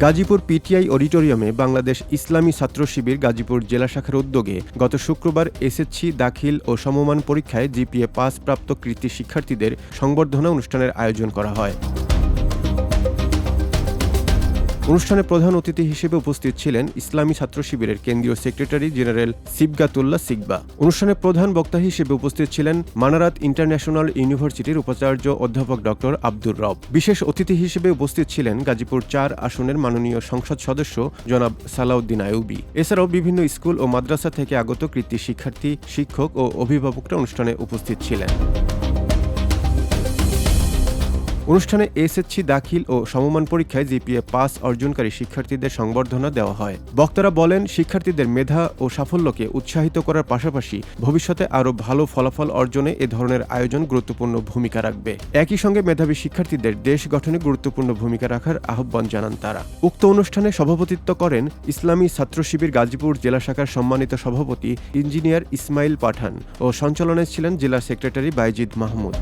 Gazipur PTI অডিটোরিয়ামে বাংলাদেশ ইসলামী ছাত্র শিবির গাজীপুর জেলা শাখার উদ্যোগে গত শুক্রবার এসএসসি দাখিল ও সমমান পরীক্ষায় জিপিএ ৫ প্রাপ্ত কৃতী শিক্ষার্থীদের সংবর্ধনা অনুষ্ঠানের আয়োজন করা হয়। অনুষ্ঠানে প্রধান অতিথি হিসেবে উপস্থিত ছিলেন ইসলামী ছাত্র শিবিরের কেন্দ্রীয় সেক্রেটারি জেনারেল সিবগাতুল্লাহ সিগবা। অনুষ্ঠানে প্রধান বক্তা হিসেবে উপস্থিত ছিলেন মানারাত ইন্টারন্যাশনাল ইউনিভার্সিটির উপাচার্য অধ্যাপক ডক্টর আব্দুর রব। বিশেষ অতিথি হিসেবে উপস্থিত ছিলেন গাজীপুর ৪ আসনের মাননীয় সংসদ সদস্য জনাব সালাউদ্দিন আইয়ুবী। এছাড়াও বিভিন্ন স্কুল ও মাদ্রাসা থেকে আগত কৃতী শিক্ষার্থী, শিক্ষক ও অভিভাবকরা অনুষ্ঠানে উপস্থিত ছিলেন। অনুষ্ঠানে এসএসসি দাখিল ও সমমান পরীক্ষায় জিপিএ ৫ অর্জনকারী শিক্ষার্থীদের সংবর্ধনা দেওয়া হয়। বক্তারা বলেন, শিক্ষার্থীদের মেধা ও সাফল্যকে উৎসাহিত করার পাশাপাশি ভবিষ্যতে আরও ভালো ফলাফল অর্জনে এ ধরনের আয়োজন গুরুত্বপূর্ণ ভূমিকা রাখবে। একই সঙ্গে মেধাবী শিক্ষার্থীদের দেশ গঠনে গুরুত্বপূর্ণ ভূমিকা রাখার আহ্বান জানান তারা। উক্ত অনুষ্ঠানে সভাপতিত্ব করেন ইসলামী ছাত্র শিবির গাজীপুর জেলা শাখার সম্মানিত সভাপতি ইঞ্জিনিয়ার ইসমাইল পাঠান ও সঞ্চালনায় ছিলেন জেলা সেক্রেটারি বাইজিদ মাহমুদ।